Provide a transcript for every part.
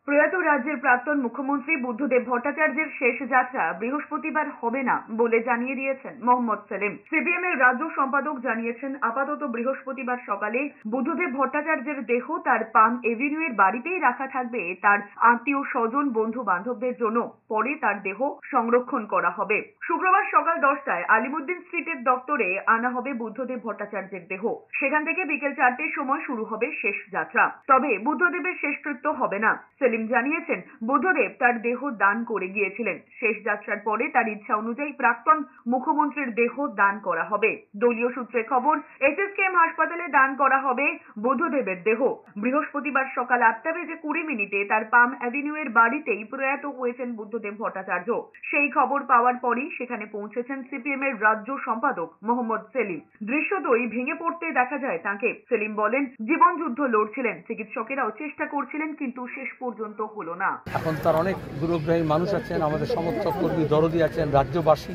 প্রয়াত রাজ্যের প্রাক্তন মুখ্যমন্ত্রী বুদ্ধদেব ভট্টাচার্যের শেষ যাত্রা বৃহস্পতিবার হবে না বলে জানিয়ে দিয়েছেন মোহাম্মদ সেলিম। সিপিএম এর রাজ্য সম্পাদক জানিয়েছেন, আপাতত বৃহস্পতিবার সকালে বুদ্ধদেব ভট্টাচার্যের দেহ তার পাম এভিনিউ এর বাড়িতেই রাখা থাকবে তার আত্মীয় স্বজন বন্ধু বান্ধবদের জন্য। পরে তার দেহ সংরক্ষণ করা হবে। শুক্রবার সকাল 10টায় আলিমুদ্দিন স্ট্রিটের দপ্তরে আনা হবে বুদ্ধদেব ভট্টাচার্যের দেহ। সেখান থেকে বিকেল 4টের সময় শুরু হবে শেষ যাত্রা। তবে বুদ্ধদেবের শেষকৃত্য হবে না। সেলিম জানিয়েছেন, বুদ্ধদেব তার দেহ দান করে গিয়েছিলেন। শেষ যাত্রার পরে তার ইচ্ছা অনুযায়ী প্রাক্তন মুখ্যমন্ত্রীর দেহ দান করা হবে। দলীয় সূত্রে খবর, এসএসকেএম হাসপাতালে দান করা হবে বুদ্ধদেবের দেহ। বৃহস্পতিবার সকাল 8:20 তার পাম অ্যাভিনিউ এর বাড়িতেই প্রয়াত হয়েছেন বুদ্ধদেব ভট্টাচার্য। সেই খবর পাওয়ার পরই সেখানে পৌঁছেছেন সিপিএম এর রাজ্য সম্পাদক মোহাম্মদ সেলিম। দৃশ্যতই ভেঙে পড়তে দেখা যায় তাকে। সেলিম বলেন, জীবন যুদ্ধ লড়ছিলেন, চিকিৎসকেরাও চেষ্টা করছিলেন, কিন্তু শেষ পর্যন্ত হলো না। এখন তার অনেক দূরগ্রাহী মানুষ আছেন, আমাদের সমর্থক কর্মী দরদি আছেন, রাজ্যবাসী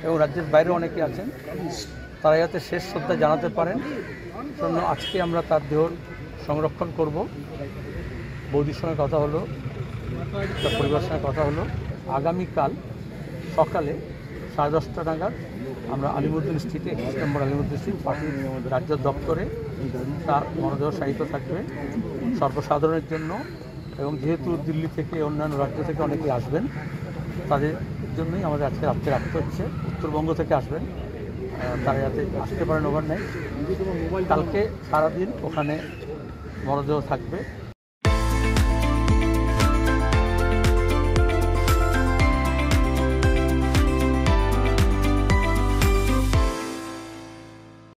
এবং রাজ্যের বাইরে অনেকে আছেন, তারা যাতে শেষ শ্রদ্ধা জানাতে পারেন জন্য আজকে আমরা তার দেহ সংরক্ষণ করব। বৌদির সঙ্গে কথা হলো, তার পরিবারের সঙ্গে কথা হলো, আগামীকাল সকালে 10:30 নাগাদ আমরা আলিমুদ্দিন স্ট্রিটে 21 নম্বর আলিমুদ্দিন স্ট্রিট পার্টির রাজ্য দপ্তরে তার মরদেহ সাহিত্য থাকবে সর্বসাধারণের জন্য। এবং যেহেতু দিল্লি থেকে অন্যান্য রাজ্য থেকে অনেকেই আসবেন, তাদের জন্যই আমাদের আজকে রাত্রে রাখতে হচ্ছে। উত্তরবঙ্গ থেকে আসবেন, তারা যাতে আসতে পারেন ওভারনাইট। কালকে সারাদিন ওখানে মরদেহ থাকবে।